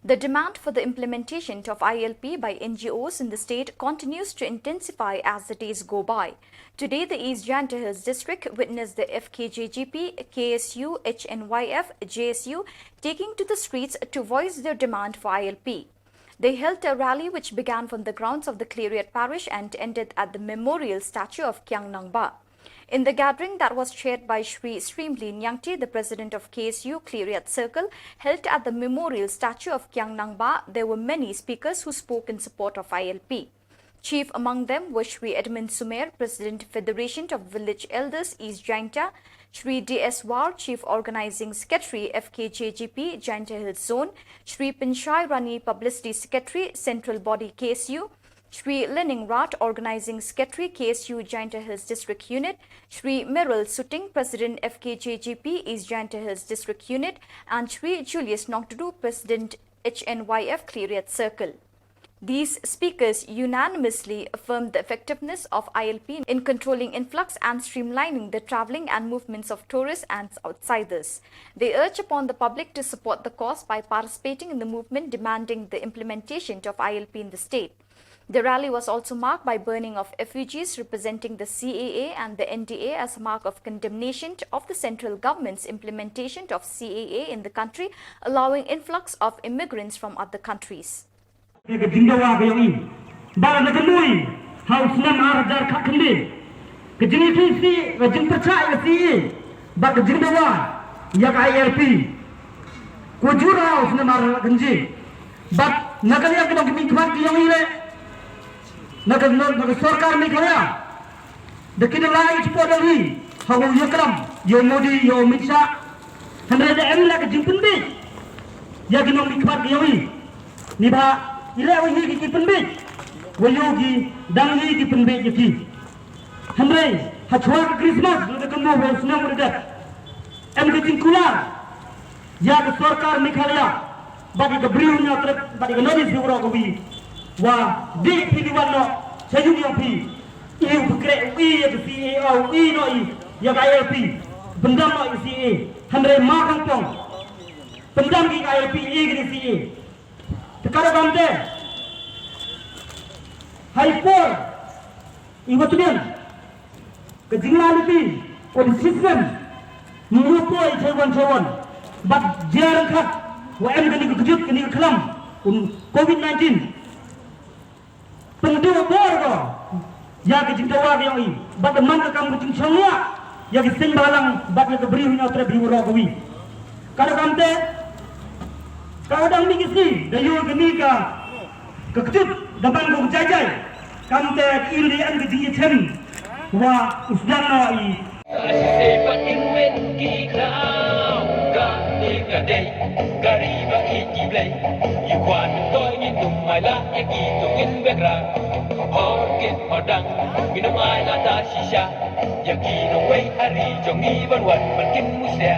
The demand for the implementation of ILP by NGOs in the state continues to intensify as the days go by. Today, the East Janta Hills district witnessed the FKJGP, KSU, HNYF, JSU taking to the streets to voice their demand for ILP. They held a rally which began from the grounds of the Clariot parish and ended at the memorial statue of Kyang Nangba. In the gathering that was chaired by Shri Srimli Nyangti, the president of KSU Clariot Circle, held at the memorial statue of Kyang Nangba, there were many speakers who spoke in support of ILP. Chief among them was Shri Edmund Sumer, President Federation of Village Elders East Jainta, Shri D.S. War, Chief Organizing Secretary FKJGP Jainta Hills Zone, Shri Pinchai Rani Publicity Secretary Central Body KSU, Shri Lening Rat, Organizing Secretary KSU Jainta Hills District Unit, Shri Meryl Sutting, President FKJGP East Jainta Hills District Unit, and Shri Julius Nongtudu, President HNYF Clariot Circle. These speakers unanimously affirmed the effectiveness of ILP in controlling influx and streamlining the travelling and movements of tourists and outsiders. They urge upon the public to support the cause by participating in the movement demanding the implementation of ILP in the state. The rally was also marked by burning of effigies representing the CAA and the NDA as a mark of condemnation of the central government's implementation of CAA in the country, allowing influx of immigrants from other countries. Sorkar Meghalaya, the Kidalai Podari, how you come, your Modi, your Mitsa, and the M like a Jimpin Bit, Yaginom Mikmak Yogi, Niba, 11 Yiki Kipin Bit, Wayogi, Dangi Kipin Bit Yaki, Hamre, Hachwa Christmas, the Kamo was numbered that, and getting Kula, Yag Sorkar Meghalaya, but the Brion, but the notice you were Wah, di pidiwano sayuyopi, iu bergerak ui ya CEO, ui noi ya ILP, bendam noi CA, handai makan pong, bendam ki ILP igri CA. Tekara bante, high four, ibu tuan, kejinglan itu, kodi sistem, mengupoi cawan-cawan, bat jarang kat, wah kini kejut kini kelam, COVID-19. Penduduk borgo, ya ke cintawa yang ini, bagaimana kamu cincangnya, ya ke sembalang, bagaimana beriunya terbiu rogawi. Kalau kamu kau dah mikisi, dayu gemika, kekejut, dapat kau jajai, kamu ini yang kejadian, wah usdan noi. Minum air lada shisha, yang kini wei hari jongi ban wan ban kin musia.